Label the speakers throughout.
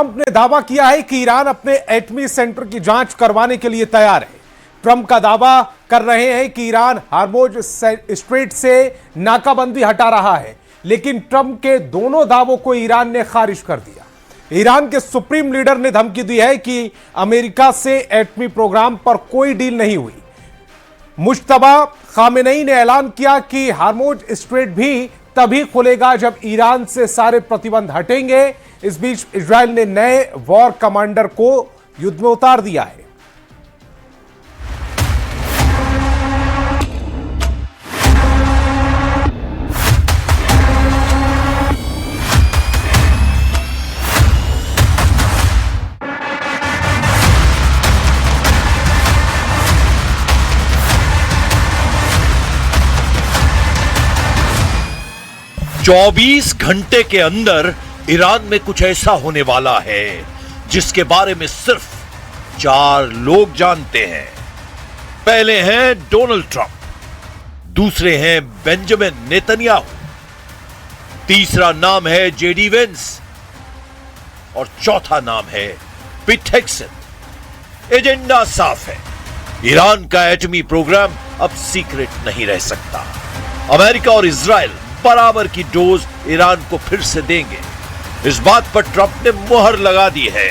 Speaker 1: Trump ने दावा किया है कि ईरान अपने एटमी सेंटर की जांच करवाने के लिए तैयार है। ट्रंप का दावा कर रहे हैं कि ईरान हार्मोज स्ट्रेट से नाकाबंदी हटा रहा है, लेकिन ट्रंप के दोनों दावों को ईरान ने खारिज कर दिया। ईरान के सुप्रीम लीडर ने धमकी दी है कि अमेरिका से एटमी प्रोग्राम पर कोई डील नहीं हुई। मुश्तबा खामेनेई ने ऐलान किया कि हार्मोज स्ट्रेट भी तभी खुलेगा जब ईरान से सारे प्रतिबंध हटेंगे। इस बीच इजरायल ने नए वॉर कमांडर को युद्ध में उतार दिया है।
Speaker 2: चौबीस घंटे के अंदर ईरान में कुछ ऐसा होने वाला है जिसके बारे में सिर्फ 4 लोग जानते हैं। पहले हैं डोनाल्ड ट्रंप, दूसरे हैं बेंजामिन नेतन्याहू, तीसरा नाम है जेडी वेंस और चौथा नाम है पिट हेग्सेथ। एजेंडा साफ है, ईरान का एटमी प्रोग्राम अब सीक्रेट नहीं रह सकता। अमेरिका और इजराइल बराबर की डोज ईरान को फिर से देंगे, इस बात पर ट्रंप ने मुहर लगा दी है।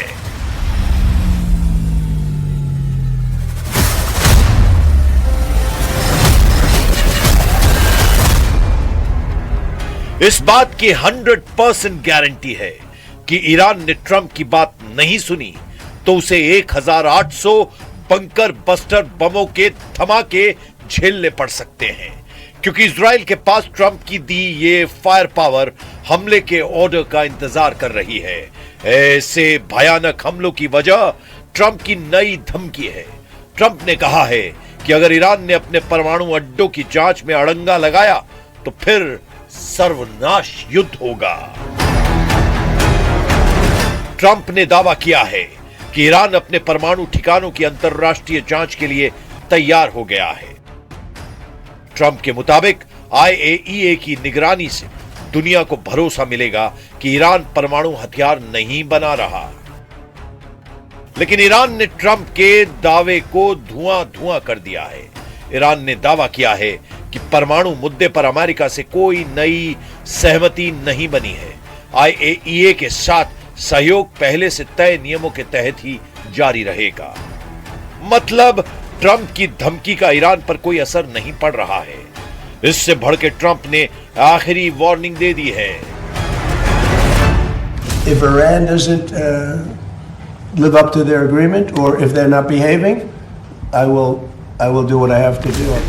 Speaker 2: इस बात की 100% गारंटी है कि ईरान ने ट्रंप की बात नहीं सुनी तो उसे 1800 बंकर बस्टर बमों के धमाके झेलने पड़ सकते हैं, क्योंकि इजराइल के पास ट्रंप की दी ये फायर पावर हमले के ऑर्डर का इंतजार कर रही है। ऐसे भयानक हमलों की वजह ट्रंप की नई धमकी है। ट्रंप ने कहा है कि अगर ईरान ने अपने परमाणु अड्डों की जांच में अड़ंगा लगाया तो फिर सर्वनाश युद्ध होगा। ट्रंप ने दावा किया है कि ईरान अपने परमाणु ठिकानों की अंतरराष्ट्रीय जांच के लिए तैयार हो गया है। ट्रंप के मुताबिक IAEA की निगरानी से दुनिया को भरोसा मिलेगा कि ईरान परमाणु हथियार नहीं बना रहा। लेकिन ईरान ने ट्रंप के दावे को धुआं कर दिया है। ईरान ने दावा किया है कि परमाणु मुद्दे पर अमेरिका से कोई नई सहमति नहीं बनी है। IAEA के साथ सहयोग पहले से तय नियमों के तहत ही जारी रहेगा। मतलब ट्रंप की धमकी का ईरान पर कोई असर नहीं पड़ रहा है। इससे भड़के ट्रंप ने आखिरी वार्निंग दे दी है।
Speaker 3: If Iran doesn't live up to their agreement or if they're not behaving, I will do what I have to do.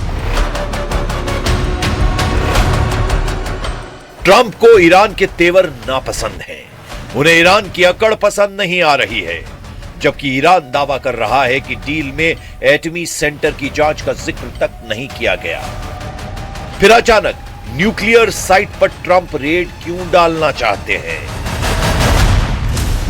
Speaker 2: Trump को ईरान के तेवर नापसंद हैं। उन्हें ईरान की अकड़ पसंद नहीं आ रही है, जबकि ईरान दावा कर रहा है कि डील में एटमी सेंटर की जांच का जिक्र तक नहीं किया गया। फिर अचानक न्यूक्लियर साइट पर ट्रंप रेड क्यों डालना चाहते हैं?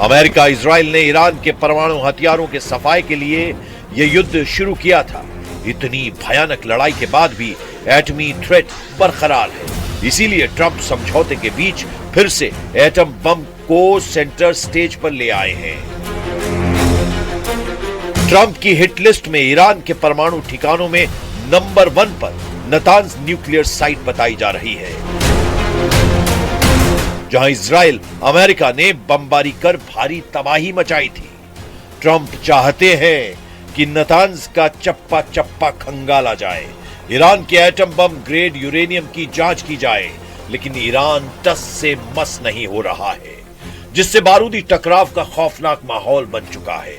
Speaker 2: अमेरिका इजराइल ने ईरान के परमाणु हथियारों के सफाई के लिए यह युद्ध शुरू किया था। इतनी भयानक लड़ाई के बाद भी एटमी थ्रेट बरकरार है। इसीलिए ट्रंप समझौते के बीच फिर से एटम बम को सेंटर स्टेज पर ले आए हैं। ट्रंप की हिट लिस्ट में ईरान के परमाणु ठिकानों में नंबर 1 पर नतांज न्यूक्लियर साइट बताई जा रही है, जहां इजराइल अमेरिका ने बमबारी कर भारी तबाही मचाई थी। ट्रंप चाहते हैं कि नतांज का चप्पा चप्पा खंगाला जाए, ईरान के एटम बम ग्रेड यूरेनियम की जांच की जाए, लेकिन ईरान टस से मस नहीं हो रहा है, जिससे बारूदी टकराव का खौफनाक माहौल बन चुका है,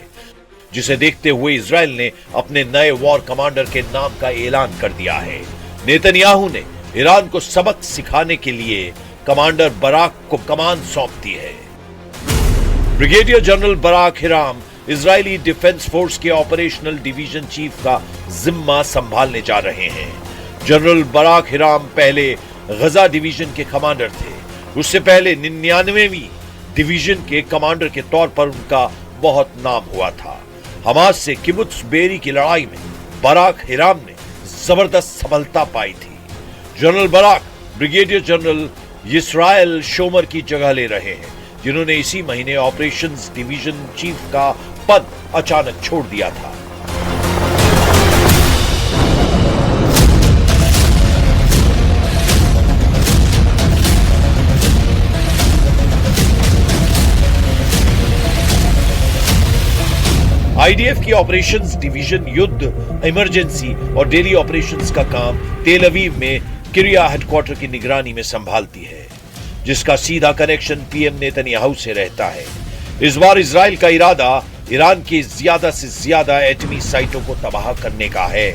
Speaker 2: जिसे देखते हुए इजराइल ने अपने नए वॉर कमांडर के नाम का ऐलान कर दिया है। नेतन्याहू ने ईरान को सबक सिखाने के लिए कमांडर बराक को कमान सौंप दी है। Brigadier general Barak Hiram Israeli defence force के ऑपरेशनल डिवीजन चीफ का जिम्मा संभालने जा रहे हैं। जनरल बराक हिराम पहले गजा डिवीजन के कमांडर थे। उससे पहले 99वीं डिवीजन के कमांडर के तौर पर उनका बहुत नाम हुआ था। हमास से किबुत्स बेरी की लड़ाई में बराक हिराम ने जबरदस्त सफलता पाई थी। General Barak brigadier general Israel Shomer की जगह ले रहे हैं, जिन्होंने इसी महीने ऑपरेशंस डिवीजन चीफ का पद अचानक छोड़ दिया था। आईडीएफ की ऑपरेशंस डिवीजन युद्ध, इमरजेंसी और डेली ऑपरेशंस का काम तेल अवीव में किरिया हेडक्वार्टर की निगरानी में संभालती है, जिसका सीधा कनेक्शन पीएम नेतन्याहू से रहता है। इस बार इजराइल का इरादा ईरान की ज्यादा से ज्यादा एटमी साइटों को तबाह करने का है,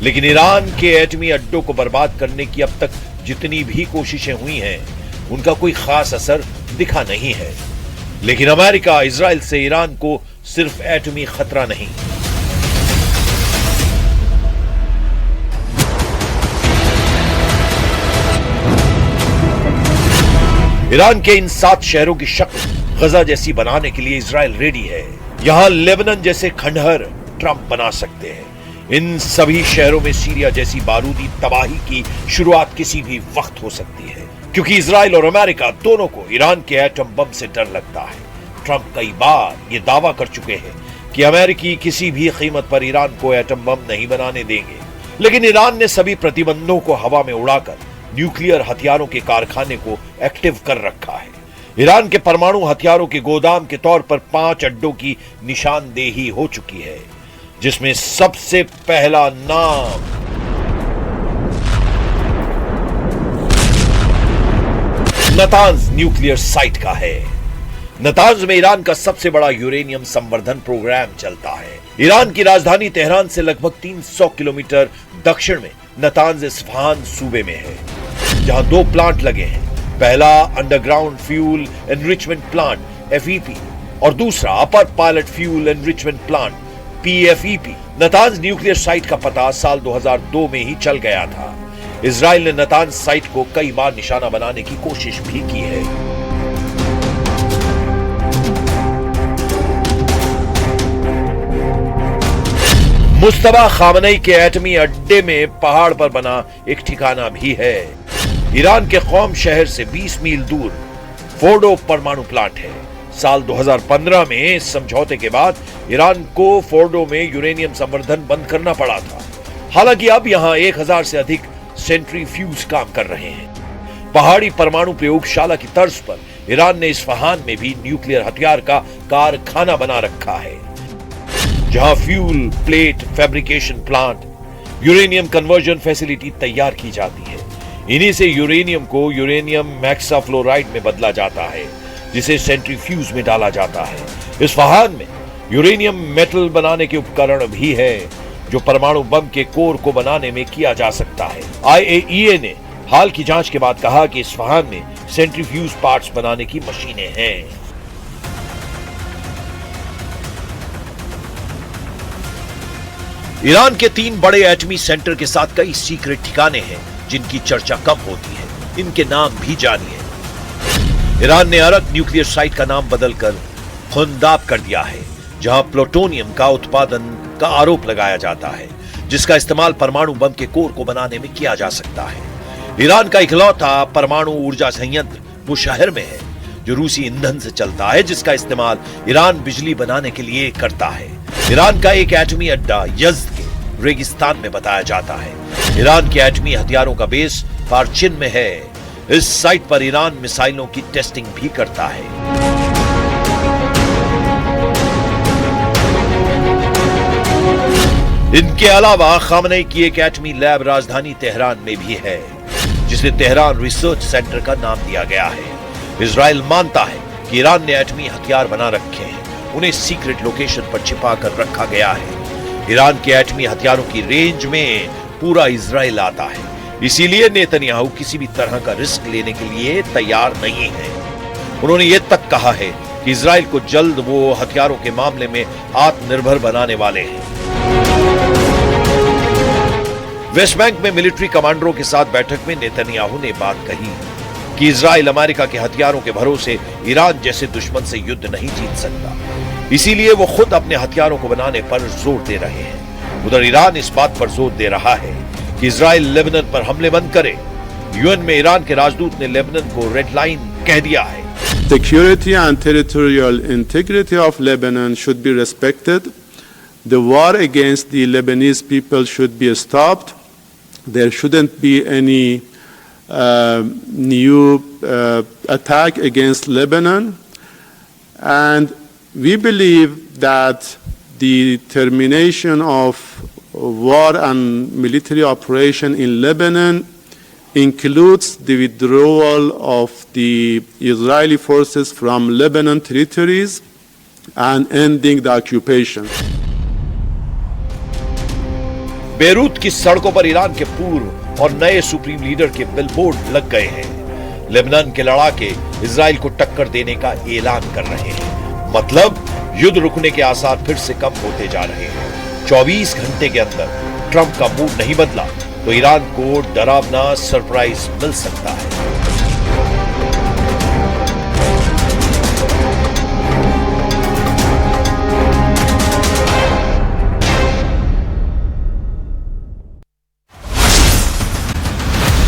Speaker 2: लेकिन ईरान के एटमी अड्डों को बर्बाद करने की अब तक जितनी भी कोशिशें हुई हैं, उनका कोई खास असर दिखा नहीं है। लेकिन अमेरिका इजराइल से ईरान को सिर्फ एटमी खतरा नहीं, ईरान के इन 7 शहरों की शक्ल गजा जैसी बनाने के लिए इजराइल रेडी है। यहां लेबनान जैसे खंडहर ट्रंप बना सकते हैं। इन सभी शहरों में सीरिया जैसी बारूदी तबाही की शुरुआत किसी भी वक्त हो सकती है, क्योंकि इजराइल और अमेरिका दोनों को ईरान के एटम बम से डर लगता है। ट्रंप कई बार ये दावा कर चुके हैं कि अमेरिकी किसी भी कीमत पर ईरान को एटम बम नहीं बनाने देंगे, लेकिन ईरान ने सभी प्रतिबंधों को हवा में उड़ाकर न्यूक्लियर हथियारों के कारखाने को एक्टिव कर रखा है। ईरान के परमाणु हथियारों के गोदाम के तौर पर 5 अड्डों की निशानदेही हो चुकी है, जिसमें सबसे पहला नाम नतांज न्यूक्लियर साइट का है। नतांज में ईरान का सबसे बड़ा यूरेनियम संवर्धन प्रोग्राम चलता है। ईरान की राजधानी तेहरान से लगभग 300 किलोमीटर दक्षिण में नतांज इस्फहान सूबे में है, जहां 2 प्लांट लगे हैं। पहला underground fuel enrichment plant FEP और दूसरा upper pilot fuel enrichment plant PFEP। Natanz nuclear site का पता साल 2002 में ही चल गया था। इजराइल ने नतांज साइट को कई बार निशाना बनाने की कोशिश भी की है। मुस्तफा खामनेई के एटमी अड्डे में पहाड़ पर बना एक ठिकाना भी है। ईरान के कौम शहर से 20 मील दूर फोर्डो परमाणु प्लांट है। साल 2015 में इस समझौते के बाद ईरान को फोर्डो में यूरेनियम संवर्धन बंद करना पड़ा था। हालांकि अब यहां 1000 से अधिक सेंट्रीफ्यूज काम कर रहे हैं। पहाड़ी परमाणु प्रयोगशाला की तर्ज पर ईरान ने इस्फहान में भी न्यूक्लियर हथियार का कारखाना बना रखा है, जहां fuel plate fabrication plant, uranium conversion facility तैयार की जाती है। इन्हीं से यूरेनियम को यूरेनियम मैक्साफ्लोराइड में बदला जाता है, जिसे सेंट्रीफ्यूज में डाला जाता है। इस्फहान में यूरेनियम मेटल बनाने के उपकरण भी है, जो परमाणु बम के कोर को बनाने में किया जा सकता है। IAEA ने हाल की जांच के बाद कहा कि इस्फहान में सेंट्रीफ्यूज पार्ट्स बनाने की मशीनें हैं। ईरान के 3 बड़े एटमी सेंटर के साथ कई सीक्रेट ठिकाने हैं, जिनकी चर्चा कम होती है। इनके नाम भी जानिए। ईरान ने अरक न्यूक्लियर साइट का नाम बदलकर खुंदाब कर दिया है, जहां प्लूटोनियम का उत्पादन का आरोप लगाया जाता है, जिसका इस्तेमाल परमाणु बम के कोर को बनाने में किया जा सकता है। ईरान का इकलौता परमाणु ऊर्जा संयंत्र वो शहर में है, जो रूसी ईंधन से चलता है, जिसका इस्तेमाल ईरान बिजली बनाने के लिए करता है। ईरान का एक एटमी अड्डा यज़्द के रेगिस्तान में बताया जाता है। ईरान के एटमी हथियारों का बेस पार्चिन में है। इस साइट पर ईरान मिसाइलों की टेस्टिंग भी करता है। इनके अलावा खामनेई की एक एटमी लैब राजधानी तेहरान में भी है, जिसे तेहरान रिसर्च सेंटर का नाम दिया गया है। इजराइल मानता है कि ईरान ने एटमी हथियार बना रखे हैं, उन्हें सीक्रेट लोकेशन पर छिपा कर रखा गया है। ईरान के एटमी हथियारों की रेंज में पूरा इजराइल आता है, इसीलिए नेतन्याहू किसी भी तरह का रिस्क लेने के लिए तैयार नहीं है। उन्होंने यह तक कहा है कि इजराइल को जल्द वो हथियारों के मामले में आत्मनिर्भर बनाने वाले हैं। वेस्ट बैंक में मिलिट्री कमांडरों के साथ बैठक में नेतन्याहू ने बात कही कि इजराइल अमेरिका के हथियारों के भरोसे ईरान जैसे दुश्मन से युद्ध नहीं जीत सकता, इसीलिए वो खुद अपने हथियारों को बनाने पर जोर दे रहे हैं। उधर ईरान इस बात पर जोर दे रहा है कि इजराइल लेबनान पर हमले बंद करे। यूएन में ईरान के राजदूत ने लेबनान को रेड लाइन कह दिया है।
Speaker 4: Security and territorial integrity of Lebanon should be respected. The war against the Lebanese people should be stopped. There shouldn't be any new attack against Lebanon. And we believe that the termination of war and military operation in Lebanon includes the withdrawal of the Israeli forces from Lebanon territories and ending the occupation.
Speaker 2: Beirut की सड़कों पर Iran के पूर्व और नए supreme leader के billboard लग गए हैं। लेबनान के लड़ाके इजराइल को टक्कर देने का ऐलान कर रहे हैं। मतलब युद्ध रुकने के आसार फिर से कम होते जा रहे हैं। 24 घंटे के अंदर ट्रंप का मूड नहीं बदला तो ईरान को डरावना सरप्राइज मिल सकता है।